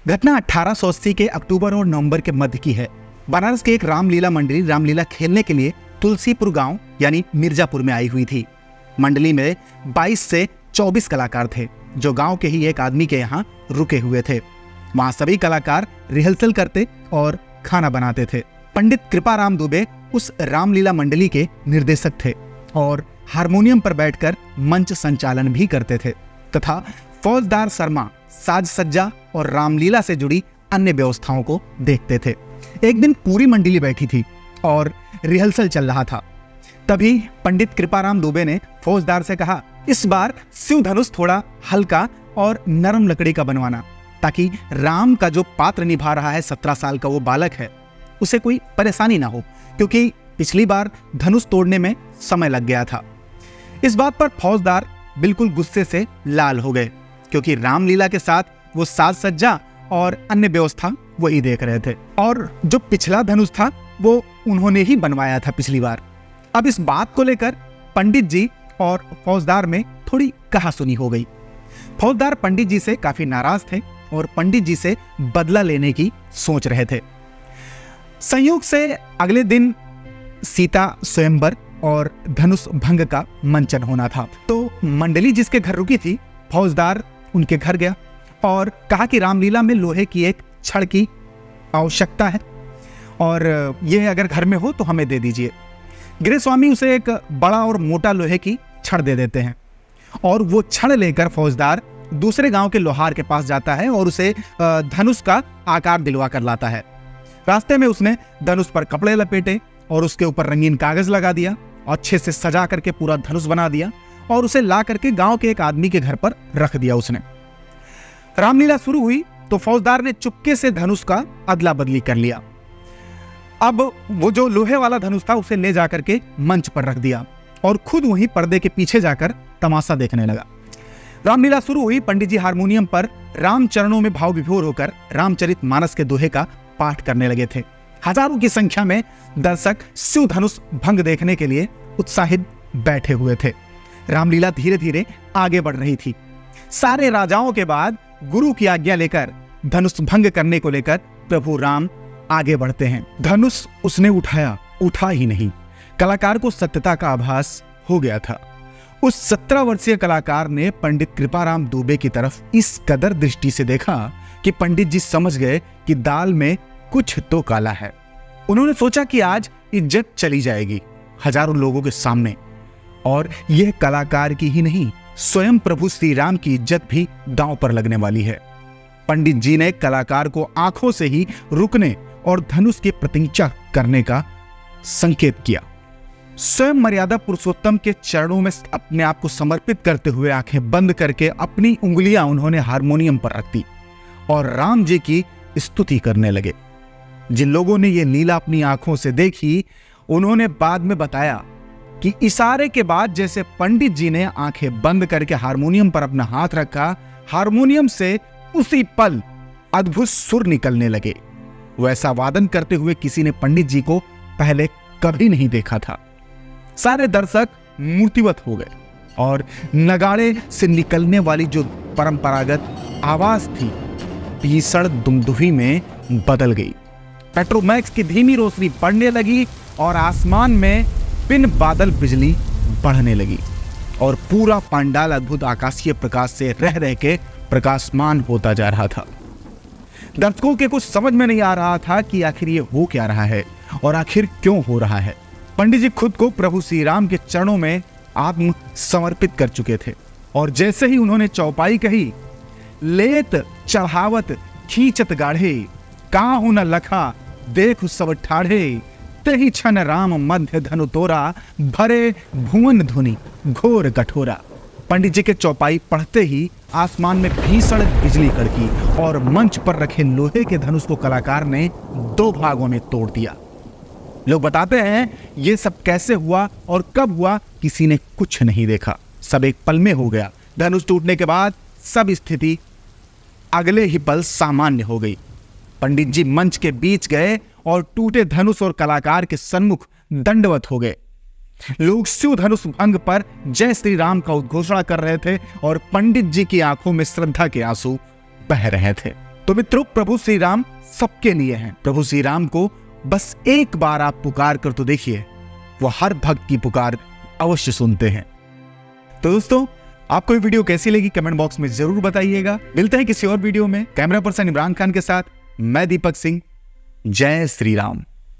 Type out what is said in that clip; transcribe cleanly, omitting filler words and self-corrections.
घटना 1880 के अक्टूबर और नवंबर के मध्य की है। बनारस की एक रामलीला मंडली रामलीला खेलने के लिए तुलसीपुर गांव यानी मिर्जापुर में आई हुई थी। मंडली में 22 से 24 कलाकार थे जो गांव के ही एक आदमी के यहाँ रुके हुए थे। वहां सभी कलाकार रिहर्सल करते और खाना बनाते थे। पंडित कृपाराम दुबे उस रामलीला मंडली के निर्देशक थे और हारमोनियम पर बैठकर मंच संचालन भी करते थे तथा फौजदार शर्मा साज सज्जा और रामलीला से जुड़ी अन्य व्यवस्थाओं को देखते थे। एक दिन पूरी मंडली बैठी थी और रिहर्सल चल रहा था। तभी पंडित कृपाराम दुबे ने फौजदार से कहा, इस बार शिव धनुष थोड़ा हल्का और नरम लकड़ी का बनवाना, ताकि राम का जो पात्र निभा रहा है 17 साल का वो बालक है, उसे कोई परेशानी ना हो, क्योंकि पिछली बार धनुष तोड़ने में समय लग गया था। इस बात पर फौजदार बिल्कुल गुस्से से लाल हो गए, क्योंकि रामलीला के साथ वो साज सज्जा और अन्य व्यवस्था वही देख रहे थे और जो पिछला धनुष था वो उन्होंने ही बनवाया था पिछली बार। अब इस बात को लेकर पंडित जी और फौजदार में थोड़ी कहासुनी हो गई। फौजदार पंडित जी से काफी नाराज थे और पंडित जी से बदला लेने की सोच रहे थे। संयोग से अगले दिन सीता स्वयंवर और धनुष भंग का मंचन होना था, तो मंडली जिसके घर रुकी थी, फौजदार उनके घर गया और कहा कि रामलीला में लोहे की एक छड़ की आवश्यकता है और ये अगर घर में हो तो हमें दे दीजिए। गृह स्वामी उसे एक बड़ा और मोटा लोहे की छड़ दे देते हैं और वो छड़ लेकर फौजदार दूसरे गांव के लोहार के पास जाता है और उसे धनुष का आकार दिलवा कर लाता है। रास्ते में उसने धनुष पर कपड़े लपेटे और उसके ऊपर रंगीन कागज लगा दिया और अच्छे से सजा करके पूरा धनुष बना दिया और उसे ला करके गांव के एक आदमी के घर पर रख दिया उसने। रामलीला शुरू हुई तो फौजदार ने चुपके से धनुष का अदला बदली कर लिया। अब वो जो लोहे वाला धनुष था उसे ले जाकर के मंच पर रख दिया और खुद वहीं पर्दे के पीछे जाकर तमाशा देखने लगा। रामलीला शुरू हुई। पंडित जी हारमोनियम पर राम चरणों में भाव विभोर होकर रामचरितमानस के दोहे का पाठ करने लगे थे। हजारों की संख्या में दर्शक शिव धनुष भंग देखने के लिए उत्साहित बैठे हुए थे। रामलीला धीरे धीरे आगे बढ़ रही थी। सारे राजाओं के बाद गुरु की आज्ञा लेकर धनुष भंग करने को लेकर प्रभु राम आगे बढ़ते हैं। धनुष उसने उठा ही नहीं। कलाकार को सत्यता का आभास हो गया था। उस 17 वर्षीय कलाकार ने पंडित कृपाराम दुबे की तरफ इस कदर दृष्टि से देखा कि पंडित जी समझ गए कि दाल में कुछ तो काला है। उन्होंने सोचा कि आज इज्जत चली जाएगी हजारों लोगों के सामने, और यह कलाकार की ही नहीं, स्वयं प्रभु श्री राम की इज्जत भी दांव पर लगने वाली है। पंडित जी ने कलाकार को आंखों से ही रुकने और धनुष की प्रतीक्षा करने का संकेत किया। स्वयं मर्यादा पुरुषोत्तम के चरणों में अपने आप को समर्पित करते हुए आंखें बंद करके अपनी उंगलियां उन्होंने हारमोनियम पर रख दी और राम जी की स्तुति करने लगे। जिन लोगों ने यह लीला अपनी आंखों से देखी, उन्होंने बाद में बताया कि इशारे के बाद जैसे पंडित जी ने आंखें बंद करके हारमोनियम पर अपना हाथ रखा, हारमोनियम से उसी पल अद्भुत सुर निकलने लगे। वैसा वादन करते हुए किसी ने पंडित जी को पहले कभी नहीं देखा था। सारे दर्शक मूर्तिवत हो गए और नगाड़े से निकलने वाली जो परंपरागत आवाज थी भीषण दुमदुभी में बदल गई। पेट्रोमैक्स की धीमी रोशनी पड़ने लगी और आसमान में बिन बादल बिजली बढ़ने लगी और पूरा पंडाल अद्भुत आकाशीय प्रकाश से रह रह के प्रकाशमान होता जा रहा था। दर्शकों के कुछ समझ में नहीं आ रहा था कि आखिर ये हो क्या रहा है और आखिर क्यों हो रहा है। पंडित जी खुद को प्रभु श्री राम के चरणों में आत्म समर्पित कर चुके थे और जैसे ही उन्होंने चौपाई कही, लेत चढ़ावत खींचत गाढ़े, काहू न लखा देख सब ठाढ़े, तेहि क्षण राम मध्य धनु तोरा, भरे भुवन धुनि घोर कठोरा। पंडित जी के चौपाई पढ़ते ही आसमान में भीषण बिजली कड़की और मंच पर रखे लोहे के धनुष को कलाकार ने 2 भागों में तोड़ दिया। लोग बताते हैं ये सब कैसे हुआ और कब हुआ, किसी ने कुछ नहीं देखा। सब एक पल में हो गया। धनुष टूटने के बाद सब स्थिति अगले ही पल सामान्य हो गई। पंडित जी मंच के बीच गए और टूटे धनुष और कलाकार के सन्मुख दंडवत हो गए। लोग शिव धनुष भंग पर जय श्री राम का उद्घोषणा कर रहे थे और पंडित जी की आंखों में श्रद्धा के आंसू बह रहे थे। तो मित्रों, प्रभु श्री राम सबके लिए हैं। प्रभु श्री राम को बस एक बार आप पुकार कर तो देखिए, वो हर भक्त की पुकार अवश्य सुनते हैं। तो दोस्तों, आपको ये वीडियो कैसी लगी कमेंट बॉक्स में जरूर बताइएगा। मिलते हैं किसी और वीडियो में। कैमरा पर्सन इमरान खान के साथ मैं दीपक सिंह। जय श्री राम।